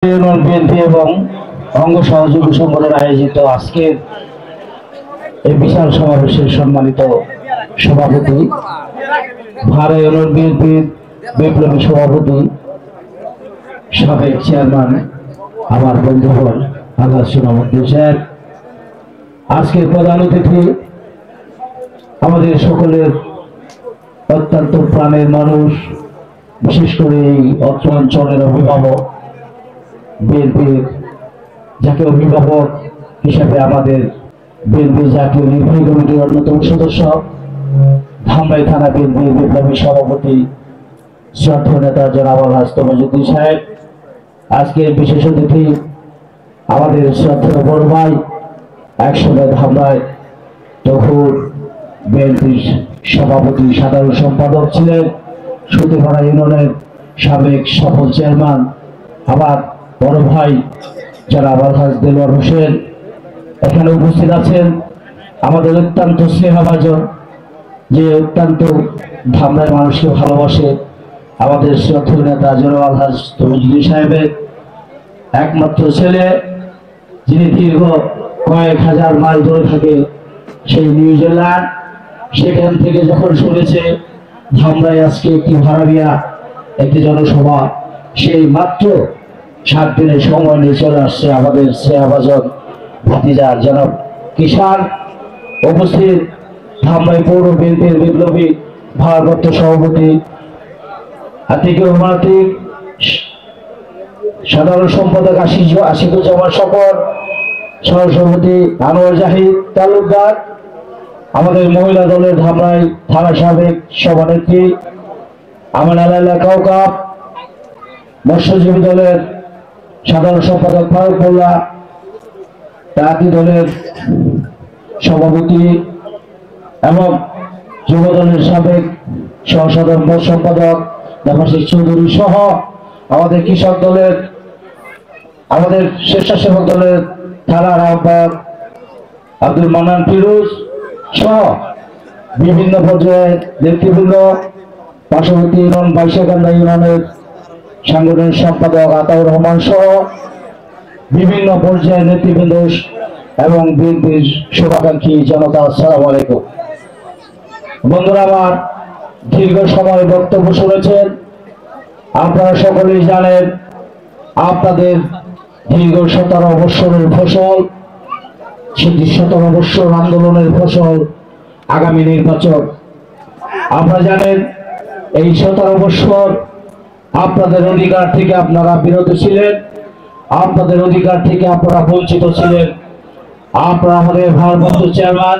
BNP এবং অঙ্গ সহযোগী সংগঠন আয়োজিত আজকের এই বিশাল সমাবেশের সম্মানিত সভাপতি, ভারত ইউনিয়ন বিএনপির বিপ্লবী সভাপতি, সাবেক চেয়ারম্যান আমার বন্ধুগণ আল্লাহ সুনামুদ্দিন সাহেব, আজকের প্রধান অতিথি আমাদের সকলের অত্যন্ত প্রাণের মানুষ, বিশেষ করে এই অত্র অঞ্চলের অভিভাবক, বিএনপির যাকে অভিভাবক হিসেবে আমাদের বিএনপি জাতীয় নির্বাহী কমিটির অন্যতম সদস্য, ধামরাই থানা বিএনপির বিপ্লবী সভাপতি শ্রদ্ধেয় নেতা জনাব আলহাজ তমিজউদ্দিন সাহেব, আজকের বিশেষ অতিথি আমাদের শ্রদ্ধেয় বড় ভাই, একসময় ধামরায় তখন বিএনপির সভাপতি সাধারণ সম্পাদক ছিলেন, সুতিপাড়া ইউনিয়নের সাবেক সফল চেয়ারম্যান, আবার বড় ভাই জনাব আলহাজ দেলোয়ার হোসেন এখানে উপস্থিত আছেন। আমাদের অত্যন্ত স্নেহভাজন, যে অত্যন্ত ধামরাই মানুষকে ভালোবাসে, আমাদের শ্রদ্ধেয় নেতা জনাব আলহাজ তমিজউদ্দিন সাহেবের একমাত্র ছেলে, যিনি দীর্ঘ কয়েক হাজার মাইল ধরে থাকে সেই নিউজিল্যান্ড, সেখান থেকে যখন শুনেছে ধামরাই আজকে একটি ভাড়াবিয়া একটি জনসভা, সেই মাত্র 7 দিনের সময় নিয়ে চলে আসছে আমাদের স্নেহভাজন ভাতিজা জনাব কিষান উপস্থিত, ধামরাই পৌর বিএনপির বিপ্লবী ভারপ্রাপ্ত সভাপতি আতিকুর মাতিক, সাধারণ সম্পাদক আশিকুজ্জামান স্বপন, সহসভাপতি আনোয়ার জাহিদ তালুকদার, আমাদের মহিলা দলের ধামরাই থানা সাবেক সভানেত্রী আমানালা কাউকাপ, মৎস্যজীবী দলের সাধারণ সম্পাদক ফারুক মোল্লা, তাঁতি দলের সভাপতি এবং যুব দলের সাবেক সহসাধারণ সম্পাদক দেবাশিস চৌধুরী সহ আমাদের কৃষক দলের, আমাদের স্বেচ্ছাসেবক দলের থানার আহ্বায়ক আব্দুল মান্নান ফিরোজ সহ বিভিন্ন পর্যায়ের নেতৃবৃন্দ, পার্শ্ববর্তী ইউনিয়ন বাইশাকান্দা ইউনিয়নের সাংগঠনিক সম্পাদক আতাউর রহমান সহ বিভিন্ন পর্যায়ের নেতৃবৃন্দ এবং বিএনপির শুভাকাঙ্ক্ষী জনতা, আসসালামু আলাইকুম। বন্ধুরা আমার, দীর্ঘ সময় বক্তব্য শুনেছেন, আপনারা সকলেই জানেন আপনাদের দীর্ঘ 17 বৎসরের ফসল, 17 বৎসর আন্দোলনের ফসল আগামী নির্বাচন। আপনারা জানেন এই 17 বৎসর আপনাদের অধিকার থেকে আপনারা বিরত ছিলেন, আপনাদের অধিকার থেকে আপনারা বঞ্চিত ছিলেন। আপনারা আমাদের ভারপ্রাপ্ত চেয়ারম্যান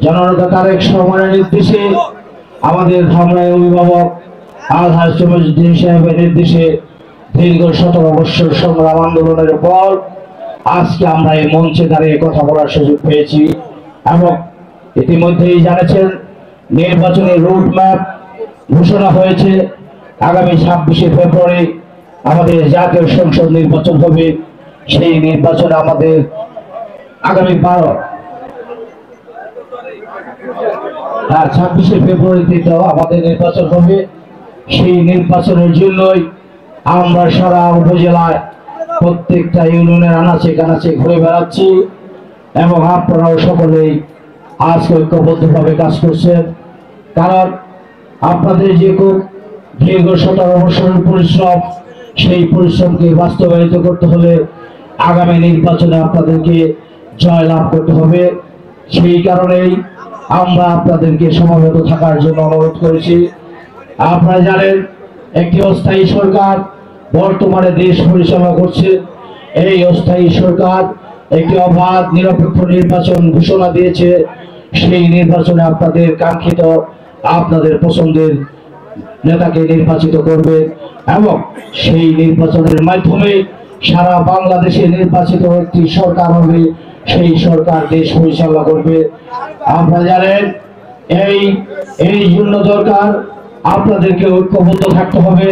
জননেতা তারেক রহমানের নির্দেশে, আমাদের ধামরাই অভিভাবক আলহাজ তমিজউদ্দিন সাহেবের নির্দেশে দীর্ঘ 17 বৎসর সংগ্রাম আন্দোলনের পর আজকে আমরা এই মঞ্চে দাঁড়িয়ে কথা বলার সুযোগ পেয়েছি এবং ইতিমধ্যেই জানেছেন নির্বাচনের রুট ম্যাপ ঘোষণা হয়েছে। আগামী 26শে ফেব্রুয়ারি আমাদের জাতীয় সংসদ নির্বাচন হবে। সেই নির্বাচনে আমাদের আগামী 26শে ফেব্রুয়ারিতে আমাদের নির্বাচন হবে। সেই নির্বাচনের জন্যই আমরা সারা উপজেলায় প্রত্যেকটা ইউনিয়নের আনাচে কানাচে ঘুরে বেড়াচ্ছি এবং আপনারাও সকলেই আজকে ঐক্যবদ্ধভাবে কাজ করছেন, কারণ আপনাদের যে খুব দীর্ঘ 17 বছরের পরিশ্রম, সেই পরিশ্রমকে বাস্তবায়িত করতে হলে আগামী নির্বাচনে আপনাদেরকে জয়লাভ করতে হবে। সেই কারণেই আমরা আপনাদেরকে সমবেত থাকার জন্য অনুরোধ করেছি। আপনারা জানেন একটি অস্থায়ী সরকার বর্তমানে দেশ পরিচালনা করছে। এই অস্থায়ী সরকার একটি অবাধ নিরপেক্ষ নির্বাচন ঘোষণা দিয়েছে। সেই নির্বাচনে আপনাদের কাঙ্ক্ষিত, আপনাদের পছন্দের নেতাকে নির্বাচিত করবে এবং সেই নির্বাচনের মাধ্যমে সারা বাংলাদেশে নির্বাচিত একটি সরকার হবে। সেই সরকার দেশ পরিচালনা করবে। আপনারা জানেন এই জন্য দরকার আপনাদেরকে ঐক্যবদ্ধ থাকতে হবে,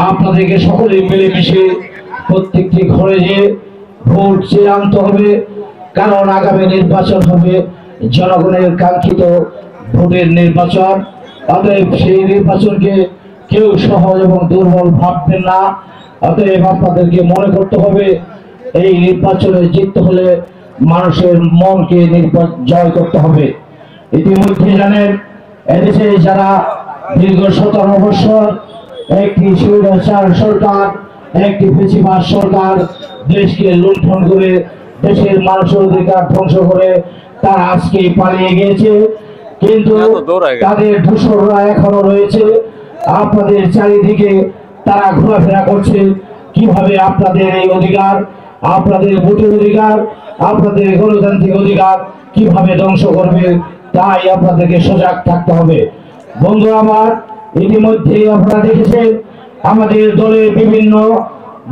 আপনাদেরকে সকলে মিলেমিশে প্রত্যেকটি ঘরে যে ভোট চেয়ে আনতে হবে, কারণ আগামী নির্বাচন হবে জনগণের কাঙ্ক্ষিত ভোটের নির্বাচন। অতএব সেই নির্বাচনকে কেউ সহজ এবং দুর্বল ভাববেন না, অতএব আপনাদেরকে মনে করতে হবে এই নির্বাচনে জিততে হলে মানুষের মনকে জয় করতে হবে। ইতিমধ্যে জানেন এদেশে যারা দীর্ঘ 17 বছর একটি স্বৈরাচার সরকার, একটি ফ্যাসিবাদ সরকার দেশকে লুণ্ঠন করে দেশের মানুষের অধিকার ধ্বংস করে তারা আজকে পালিয়ে গিয়েছে, কিন্তু তাদের দূষররা এখনো রয়েছে। আপনাদের চারিদিকে তারা ঘোরাফেরা করছে কিভাবে আপনাদের এই অধিকার, আপনাদের ভোটের অধিকার, আপনাদের গণতান্ত্রিক অধিকার কিভাবে ধ্বংস করবে, তাই আপনাদেরকে সজাগ থাকতে হবে। বন্ধুরা আমার, ইতিমধ্যে আপনারা দেখেছেন আমাদের দলের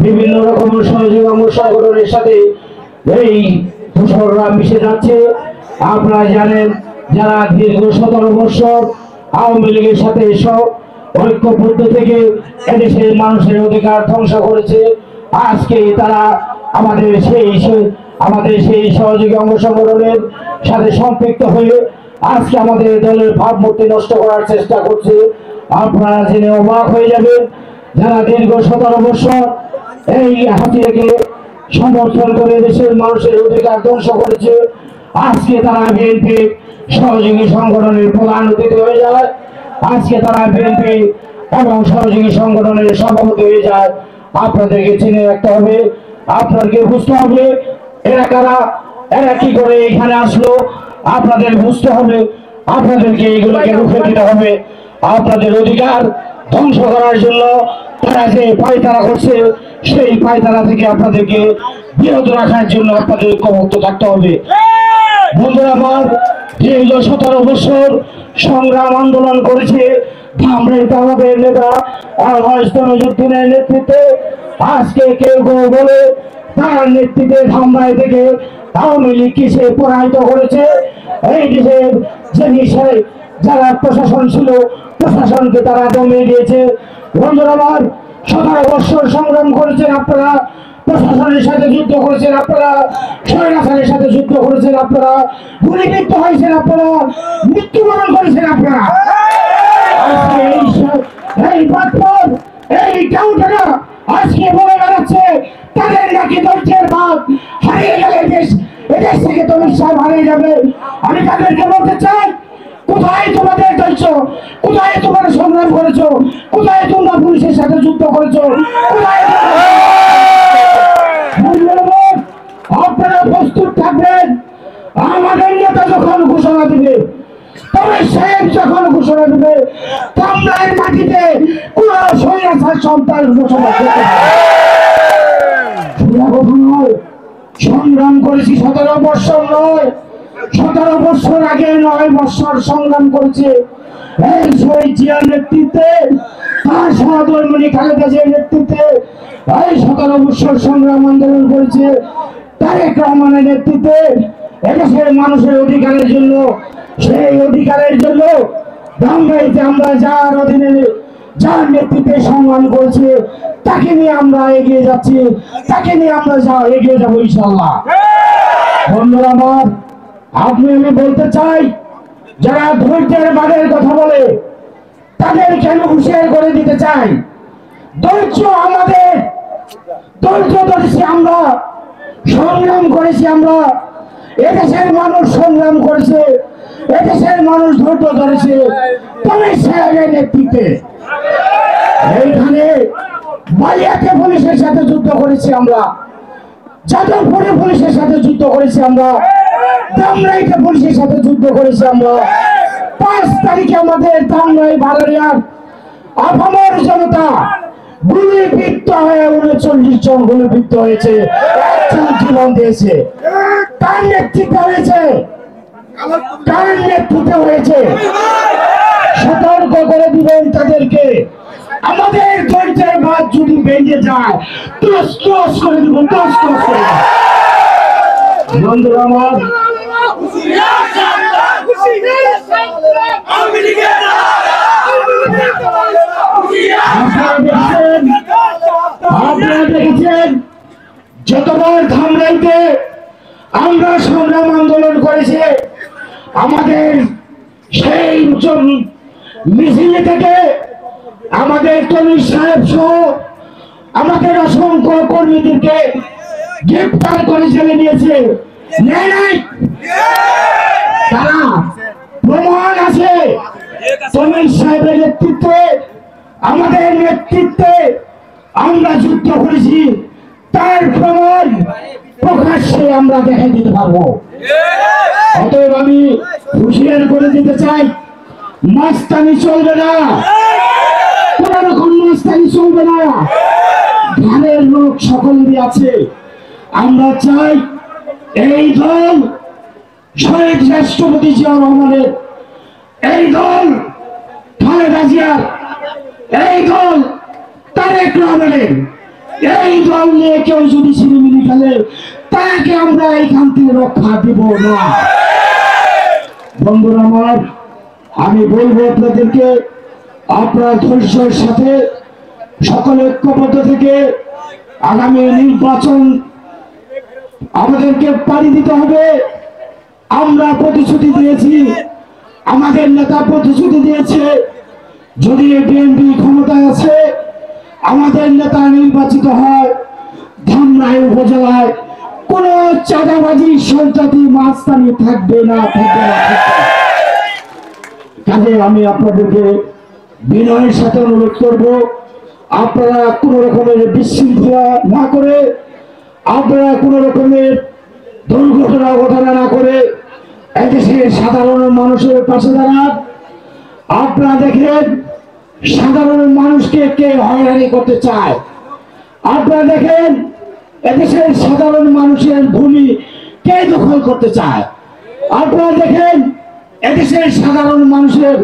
বিভিন্ন রকমের সহযোগী সংগঠনের সাথে এই দূষররা মিশে যাচ্ছে। আপনারা জানেন যারা দীর্ঘ 17 বছর আওয়ামী লীগের সাথে সব ঐক্যবদ্ধ থেকে এদেশের মানুষের অধিকার ধ্বংস করেছে, আজকে তারা আমাদের সেই সহযোগী অঙ্গ সংগঠনের সাথে সম্পৃক্ত হয়ে আজকে আমাদের দলের ভাবমূর্তি নষ্ট করার চেষ্টা করছে। আপনারা জেনে অবাক হয়ে যাবেন, যারা দীর্ঘ 17 বছর এই হাতিয়াকে সমর্থন করে দেশের মানুষের অধিকার ধ্বংস করেছে, আজকে তারা বিএনপি সহযোগী সংগঠনের প্রধান অতিথি হয়ে যায়, আজকে তারা বিএনপি এবং সহযোগী সংগঠনের সভাপতি হয়ে যায়। আপনাদেরকে চিনে রাখতে হবে, আপনাদেরকে বুঝতে হবে এরা কারা, এরা কি করে এখানে আসলো, আপনাদের বুঝতে হবে, আপনাদেরকে এগুলোকে রুখে দিতে হবে। আপনাদের অধিকার ধ্বংস করার জন্য তারা যে পায়তারা করছে সেই পায়তারা থেকে আপনাদেরকে বিরত রাখার জন্য আপনাদের ঐক্যবদ্ধ থাকতে হবে। বন্ধুরা আমার, দীর্ঘ 17 বছর সংগ্রাম আন্দোলন করেছে ধামরাইতে আমাদের নেতা আলহাজুদ্দিনের নেতৃত্বে, আজকে কেউ কেউ বলে তার নেতৃত্বে ধামরাই থেকে আওয়ামী লীগ কিসে পরাজিত করেছে। এই দেশের যে যারা প্রশাসন ছিল প্রশাসনকে তারা দমিয়ে দিয়েছে। বন্ধুরা আমার, 17 বছর সংগ্রাম করেছেন আপনারা, প্রশাসনের সাথে যুদ্ধ করেছেন আপনারা, স্বৈরাচারের সাথে যুদ্ধ করেছেন আপনারা, গুলিবিদ্ধ হয়েছেন আপনারা, মৃত্যুবরণ করেছেন আপনারা। এই বাদপর এই টাউটারা আজকে বলে বেড়াচ্ছে তাদের নাকি ধৈর্যের বাদ হারিয়ে গেলে এদেশ থেকে তো নিঃশ্বাস হারিয়ে যাবে। আমি তাদেরকে বলতে চাই, কোথায় তোমাদের ধৈর্য, কোথায় তোমরা সংগ্রাম করেছো, কোথায় তোমরা পুলিশের সাথে যুদ্ধ করেছো, কোথায় আপনারা প্রস্তুত থাকবেন। আমাদের নেতা যখন ঘোষণা দিবে, তবে সাহেব যখন ঘোষণা দিবে, ধামরাইয়ের মাটিতে কোন স্বৈরাচার সন্তান ঘোষণা করতে নয়। সংগ্রাম করেছি 17 বছর নয়, 17 বছর আগে 9 বছর সংগ্রাম করেছে এই শহীদ জিয়ার নেতৃত্বে, তার সহধর্মিণী খালেদা জিয়ার নেতৃত্বে এই 17 বছর সংগ্রাম আন্দোলন করেছে তারেক রহমানের নেতৃত্বে এদেশের মানুষের অধিকারের জন্য। সেই অধিকারের জন্য ধামরাইতে আমরা যার অধীনে যার নেতৃত্বে সংগ্রাম করেছে তাকে নিয়ে আমরা এগিয়ে যাচ্ছি, তাকে নিয়ে আমরা এগিয়ে যাবো ইনশাআল্লাহ। বন্ধুরা আমার, আমি বলতে চাই, যারা ধৈর্যের বাদের কথা বলে তাদের কেন হুঁশিয়ার করে দিতে চাই, ধৈর্য আমাদের, ধৈর্য ধরেছি আমরা, সংগ্রাম করেছি আমরা, এদেশের মানুষ সংগ্রাম করেছে, এদেশের মানুষ ধৈর্য ধরেছে পুলিশ সাহেবের নেতৃত্বে। এইখানে বালিয়াতে পুলিশের সাথে যুদ্ধ করেছি আমরা, যাদবপুরে পুলিশের সাথে যুদ্ধ করেছি আমরা, ধামরাইতে পুলিশের সাথে যুদ্ধ করেছি আমরা। 5 তারিখে আমাদের ধামরাই বালারিয়ার আপামর জনতা গুলিবিদ্ধ হয়ে 39 জন গুলিবিদ্ধ হয়েছে, একজন জীবন দিয়েছে। তার নেতৃত্বে হয়েছে, তার নেতৃত্বে হয়েছে। সতর্ক করে দিবেন তাদেরকে, আমাদের ধৈর্যের বাঁধ যদি ভেঙে যায় টস টস করে দিব, টস টস করে। বন্ধুরা আমার, আপনারা দেখেছেন যতবার ধামরাইতে আমরা সংগ্রাম আন্দোলন করেছি, আমাদের সেই মিছিল থেকে আমাদের তনির সাহেব সহ আমাদের অসংখ্য কর্মীদেরকে গ্রেফতার করে জেলে নিয়েছে, নেয় নাই? তারা প্রমাণ আছে তমিল সাহেবের নেতৃত্বে, আমাদের নেতৃত্বে আমরা যুদ্ধ করেছি, তার প্রমাণ প্রকাশ্যে আমরা দেখাই দিতে পারবো। অতএব আমি হুঁশিয়ার করে দিতে চাই, মাস্তানি চলবে না, কোন রকম মাস্তানি চলবে না। ধানের লোক সকলেরই আছে। আমরা চাই এই দল শহীদ রাষ্ট্রপতি জিয়া রহমানের, এই দল খালেদা জিয়ার, এই দল তারেক রহমানের, এই দল নিয়ে কেউ যদি ছিনিমিনি খেলে তাকে আমরা এইখান থেকে রক্ষা দিব না। বন্ধুরা আমার, আমি বলবো আপনাদেরকে, আপনারা ধৈর্যের সাথে সকলে ঐক্যবদ্ধ থেকে আগামী নির্বাচন আমাদেরকে পাড়ি দিতে হবে। আমরা প্রতিশ্রুতি দিয়েছি, আমাদের নেতা প্রতিশ্রুতি দিয়েছে, যদি বিএনপি ক্ষমতায় আছে, আমাদের নেতা নির্বাচিত হয়, ধামরাই উপজেলায় কোন চাঁদাবাজি সন্ত্রাসী মাস্তানি থাকবে না, থাকবে না। কাজে আমি আপনাদেরকে বিনয়ের সাথে অনুরোধ করব, আপনারা কোন রকমের বিশৃঙ্খলা না করে, আপনারা কোন রকমের দুর্ঘটনা ঘটনা না করে এদেশের সাধারণ মানুষের পাশে দাঁড়ান। আপনারা দেখেন সাধারণ মানুষকে কে হয়রানি করতে চায়, আপনারা দেখেন এদেশের সাধারণ মানুষের ভূমি কে দখল করতে চায়, আপনারা দেখেন এদেশের সাধারণ মানুষের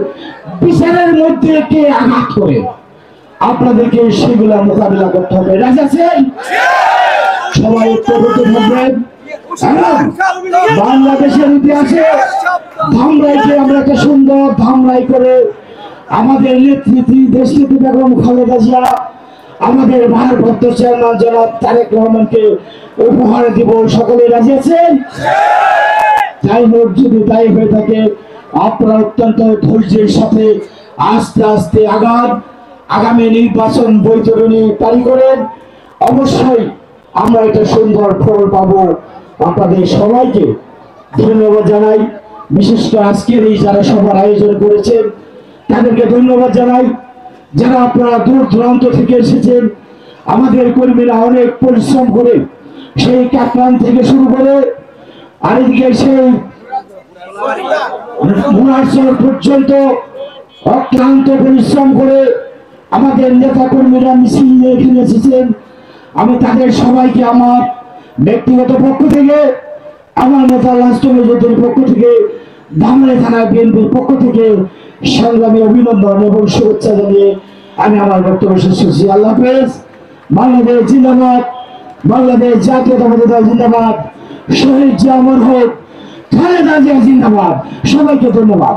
বিচারের মধ্যে কে আঘাত করে। আপনাদেরকে সেগুলা মোকাবিলা করতে হবে। রাজি আছেন? সবাই ঐক্যবদ্ধ থাকবেন। বাংলাদেশের ইতিহাসে ধামরাইকে আমরা একটা সুন্দর ধামরাই করে আমাদের নেত্রী দেশনেত্রী বেগম খালেদা জিয়া, আমাদের ভারপ্রাপ্ত চেয়ারম্যান জনাব তারেক রহমানকে উপহার দিব। সকলে রাজি আছেন? যাই হোক, যদি তাই হয়ে থাকে, আপনারা অত্যন্ত ধৈর্যের সাথে আস্তে আস্তে আগামী নির্বাচন বৈতরণী পারি করেন। অবশ্যই আমরা একটা সুন্দর ফল পাবো। আপনাদের সবাইকে ধন্যবাদ জানাই। বিশেষ করে আজকের এই যারা সভার আয়োজন করেছেন তাদেরকে ধন্যবাদ জানাই। যারা আপনারা দূর দূরান্ত থেকে এসেছেন, আমাদের কর্মীরা অনেক পরিশ্রম করে সেই কাকরান থেকে শুরু করে আরেকদিকে সেই মুরারচর পর্যন্ত অক্লান্ত পরিশ্রম করে আমাদের নেতা কর্মীরা মিছিল নিয়ে এখানে এসেছেন। আমি তাদের সবাইকে আমার ব্যক্তিগত পক্ষ থেকে, আমার নেতা রাষ্ট্রপতির পক্ষ থেকে, ধামরাই থানা বিএনপির পক্ষ থেকে সংগ্রামী অভিনন্দন এবং শুভেচ্ছা জানিয়ে আমি আমার বক্তব্য শেষ করছি। আল্লাহ হাফেজ। বাংলাদেশ জিন্দাবাদ, বাংলাদেশ জাতীয়তাবাদী দল জিন্দাবাদ, শহীদ জিয়া অমর হোক, খালেদা জিয়া জিন্দাবাদ। সবাইকে ধন্যবাদ।